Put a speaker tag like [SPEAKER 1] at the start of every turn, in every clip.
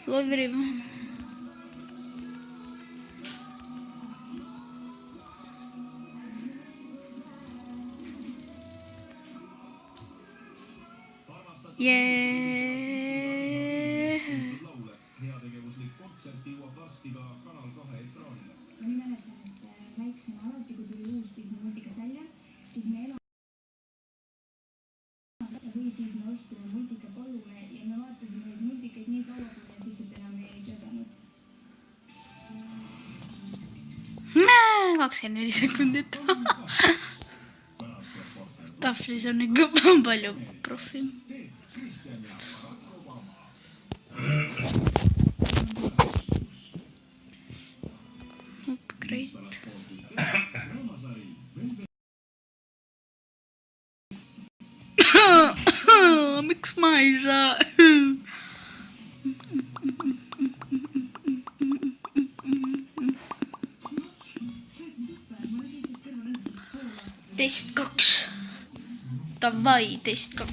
[SPEAKER 1] Love everyone. Yeah.
[SPEAKER 2] Heategevuslik kontsert jõuab varsti ka Kanal 2 ekraanile. Ma nii mäletan, et väiksena alati, kui tuli uus Disney multikas välja, siis me või siis me ostsime multika kodule ja me vaatasime neid multikaid nii kaua, kui need lihtsalt enam ei tõdanud.
[SPEAKER 1] 24 sekundit. Tahvlis on ikka palju profil. Great. Miks ma ei saa? Test 2. Davai, test 2.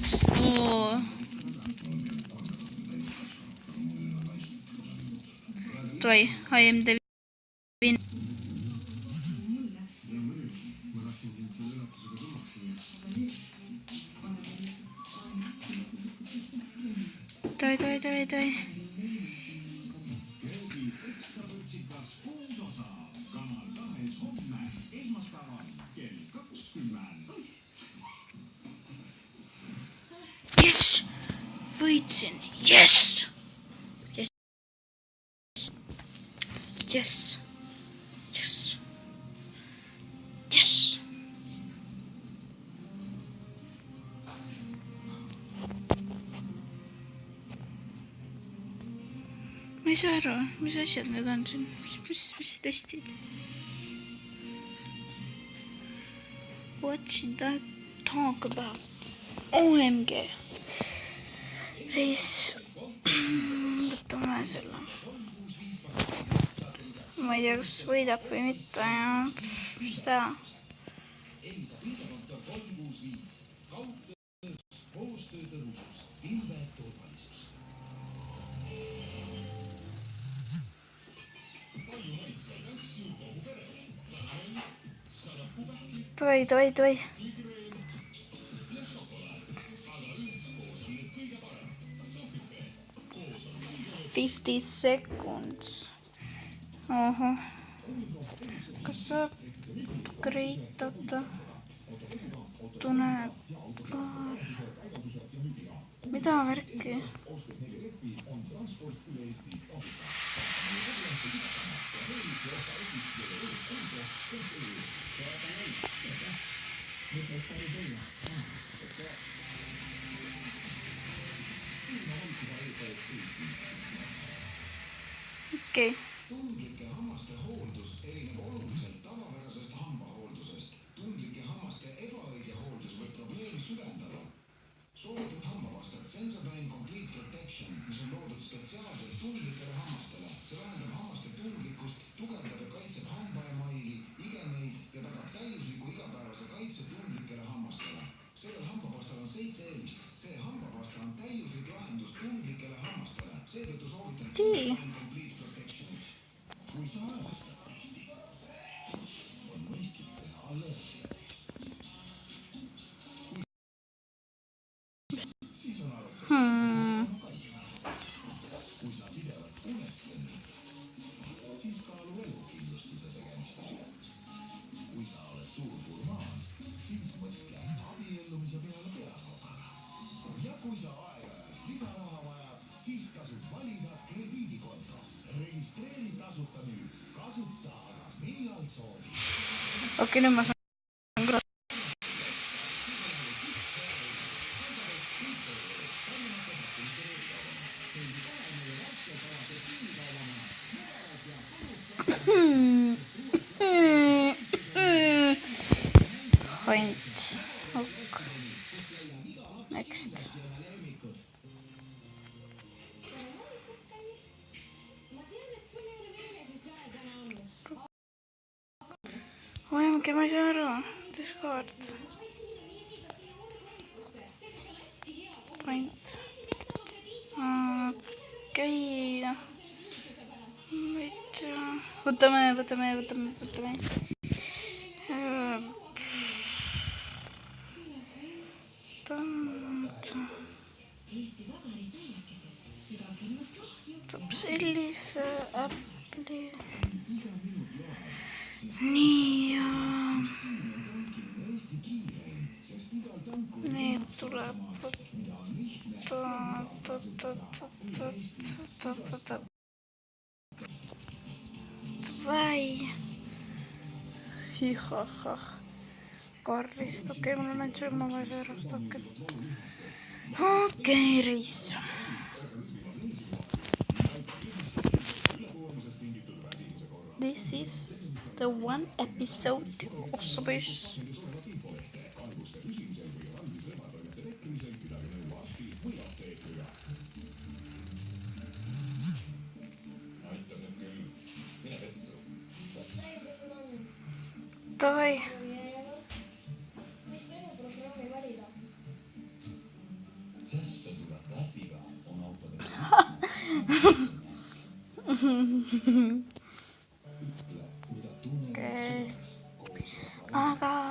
[SPEAKER 1] Davai, I am the winner. Davai. Yes! Võitsin! Yes! Ma ei saa aru, mis asjad need on siin, mis testid? What should I talk about? OMG. Reis. Võtame selle. Ma ei tea, kas võidab või mitte ja seda. Давай. 50 seconds. Oho. Kas saab kreitata? Tunneb paar. Mida värki? Okei.
[SPEAKER 2] Tundlike hammaste hooldus erineb oluliselt tavapärasest hambahooldusest. Tundlike hammaste ebaõige hooldus võib probleemi süvendada. Soovitud hambapastat Sensodyne Complete Protection, mis on loodud spetsiaalselt tundlikele hammastele. See vähendab hammaste tundlikkust, tugevdab ja kaitseb hambaemaili, igemeid ja tagab täiusliku igapäevase kaitse tundlikele hammastele. Sellel hambapastal on 7 eelist. See hambapasta on täiuslik lahendus tundlikele hammastele. Seetõttu soovitan Sensodyne Complete Protection. Kui sa ajastad tihti, on mõistlik teha allergiatest. Siis on arukas kui sa pidevalt unest lennid, siis kaalu elukindlustuse tegemist. Kui sa oled suur gurmaan, siis mõtle abiellumise peale peakodaga. Ja kui sa aeg-ajalt lisaraha vajad, siis tasub valida krediidikonto. Registreeri tasuta nüüd. Kasuta aga millal soovid.
[SPEAKER 1] Okei, nüüd ma saan kõrval. Point. Ok. Next. OMG, ma ei saa aru. Discord. Point. võtame. Võtab sellise äpli. Nii ja need tuleb võtta. Vai. Hihahah. Karrist, okei, mul on ainult söömavaeseerast, okei, riis. This is the one episode Ossaböös. Davai. Okei. Aga